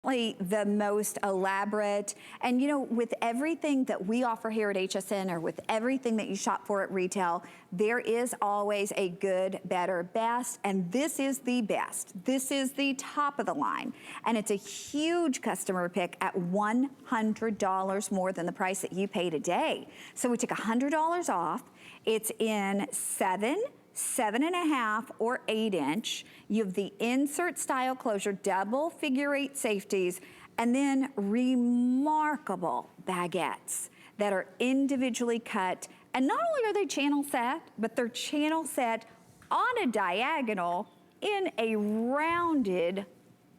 the most elaborate. And you know, with everything that we offer here at HSN, or with everything that you shop for at retail, there is always a good, better, best, and this is the best. This is the top of the line. And it's a huge customer pick at $100 more than the price that you pay today. So we took $100 off. It's in 7, 7.5 or 8-inch. You have the insert style closure, double figure 8 safeties, and then remarkable baguettes that are individually cut. And not only are they channel set, but they're channel set on a diagonal in a rounded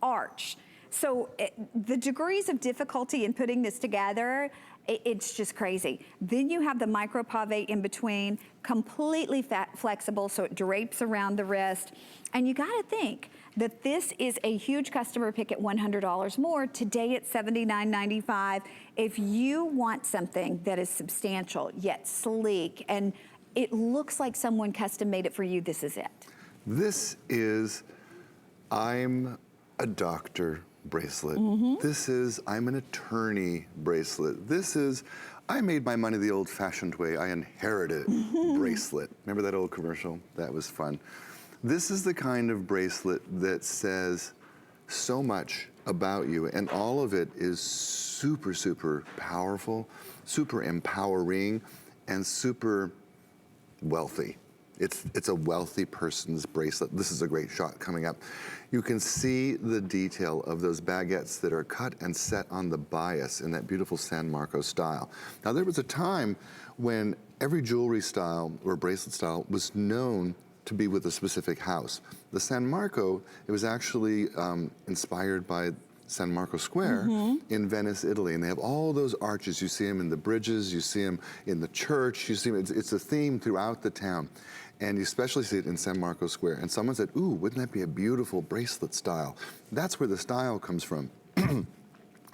arch. So the degrees of difficulty in putting this together, it's just crazy. Then you have the micro pave in between, completely flexible, so it drapes around the wrist. And you gotta think that this is a huge customer pick at $100 more. Today it's $79.95. If you want something that is substantial, yet sleek, and it looks like someone custom made it for you, this is it. This is, I'm a doctor bracelet. This is, I'm an attorney bracelet. This is, I made my money the old-fashioned way. I inherited bracelet. Remember that old commercial? That was fun. This is the kind of bracelet that says so much about you, and all of it is super, super powerful, super empowering, and super wealthy. It's a wealthy person's bracelet. This is a great shot coming up. You can see the detail of those baguettes that are cut and set on the bias in that beautiful San Marco style. Now, there was a time when every jewelry style or bracelet style was known to be with a specific house. The San Marco, it was actually inspired by San Marco Square in Venice, Italy, and they have all those arches. You see them in the bridges, you see them in the church, you see them, it's a theme throughout the town. And you especially see it in San Marco Square. And someone said, ooh, wouldn't that be a beautiful bracelet style? That's where the style comes from.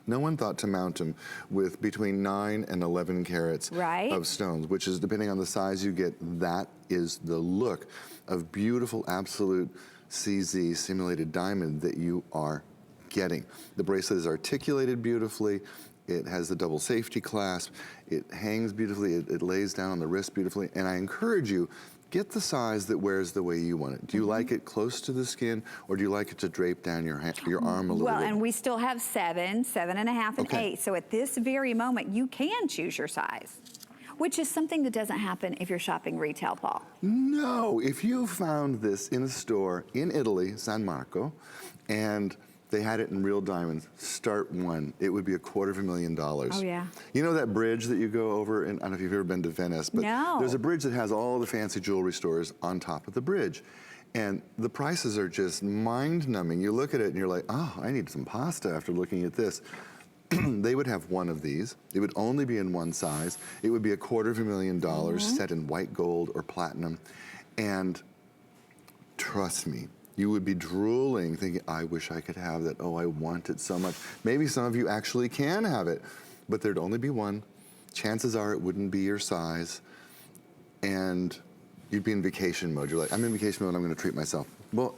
No one thought to mount them with between 9 and 11 carats of stones, which is, depending on the size you get, that is the look of beautiful, absolute CZ simulated diamond that you are getting. The bracelet is articulated beautifully. It has the double safety clasp. It hangs beautifully. It lays down on the wrist beautifully. And I encourage you, get the size that wears the way you want it. Do you like it close to the skin, or do you like it to drape down your arm a little bit? Well, and we still have 7, 7.5, and 8. So at this very moment, you can choose your size, which is something that doesn't happen if you're shopping retail, Paul. No, if you found this in a store in Italy, San Marco, and they had it in real diamonds, start one, it would be $250,000. Oh yeah. You know that bridge that you go over, and I don't know if you've ever been to Venice, but there's a bridge that has all the fancy jewelry stores on top of the bridge. And the prices are just mind-numbing. You look at it and you're like, oh, I need some pasta after looking at this. They would have one of these. It would only be in one size. It would be $250,000 set in white gold or platinum. And trust me, you would be drooling, thinking, I wish I could have that. Oh, I want it so much. Maybe some of you actually can have it, but there'd only be one. Chances are it wouldn't be your size. And you'd be in vacation mode. You're like, I'm in vacation mode, I'm gonna treat myself. Well,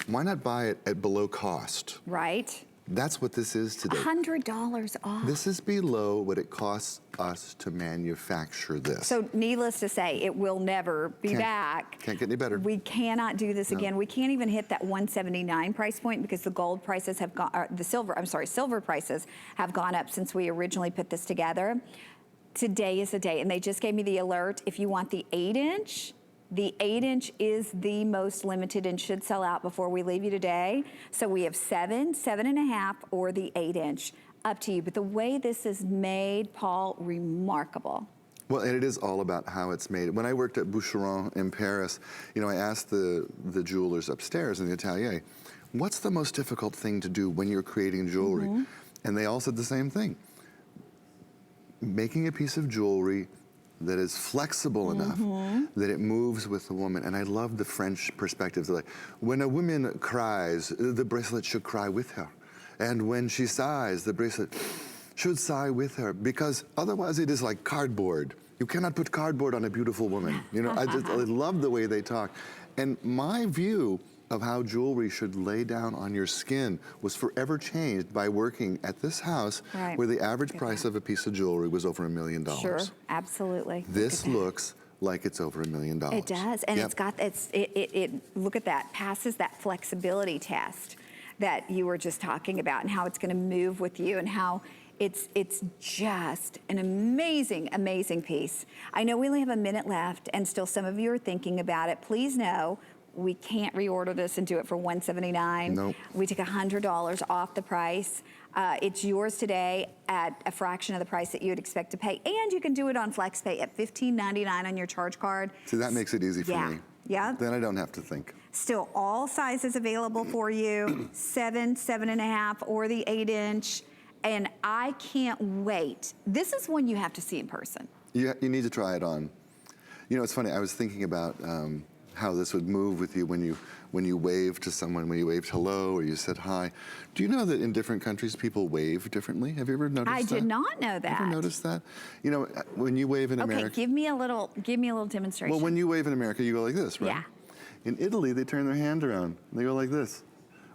why not buy it at below cost? Right. That's what this is today. $100 off. This is below what it costs us to manufacture this. So needless to say, it will never be back. Can't get any better. We cannot do this again. We can't even hit that $179 price point because the gold prices have gone, silver prices have gone up since we originally put this together. Today is the day, and they just gave me the alert. If you want the 8-inch, the 8-inch is the most limited and should sell out before we leave you today. So we have 7, 7.5, or the 8-inch. Up to you. But the way this is made, Paul, remarkable. Well, and it is all about how it's made. When I worked at Boucheron in Paris, you know, I asked the jewelers upstairs in the atelier, what's the most difficult thing to do when you're creating jewelry? And they all said the same thing. Making a piece of jewelry that is flexible enough that it moves with the woman. And I love the French perspectives. Like, when a woman cries, the bracelet should cry with her. And when she sighs, the bracelet should sigh with her, because otherwise it is like cardboard. You cannot put cardboard on a beautiful woman. You know, I love the way they talk. And my view of how jewelry should lay down on your skin was forever changed by working at this house where the average price of a piece of jewelry was over $1 million. Sure, absolutely. This looks like it's over $1 million. It does, and it's got, look at that, passes that flexibility test that you were just talking about, and how it's gonna move with you, and how it's just an amazing, amazing piece. I know we only have a minute left, and still some of you are thinking about it. Please know, we can't reorder this and do it for $179. Nope. We take $100 off the price. It's yours today at a fraction of the price that you would expect to pay, and you can do it on FlexPay at $15.99 on your charge card. See, that makes it easy for me. Yeah. Then I don't have to think. Still all sizes available for you, 7, 7.5, or the 8-inch. And I can't wait. This is one you have to see in person. You need to try it on. You know, it's funny, I was thinking about how this would move with you when you wave to someone, when you waved hello or you said hi. Do you know that in different countries people wave differently? Have you ever noticed that? I did not know that. Ever noticed that? You know, when you wave in America. Okay, give me a little demonstration. Well, when you wave in America, you go like this, right? Yeah. In Italy, they turn their hand around. They go like this.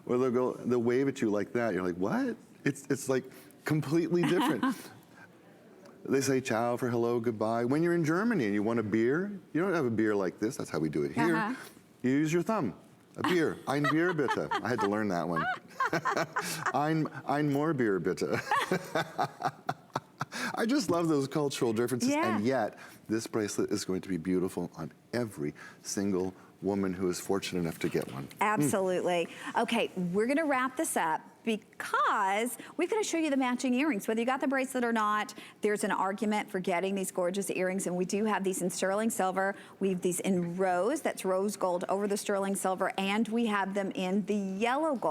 Or they'll wave at you like that. You're like, what? It's like completely different. They say ciao for hello, goodbye. When you're in Germany and you want a beer, you don't have a beer like this. That's how we do it here. You use your thumb. A beer. Ein Bier bitte. I had to learn that one. Ein more Bier bitte. I just love those cultural differences, and yet this bracelet is going to be beautiful on every single woman who is fortunate enough to get one. Absolutely. Okay, we're gonna wrap this up because we've got to show you the matching earrings. Whether you got the bracelet or not, there's an argument for getting these gorgeous earrings, and we do have these in sterling silver. We have these in rose, that's rose gold over the sterling silver, and we have them in the yellow gold.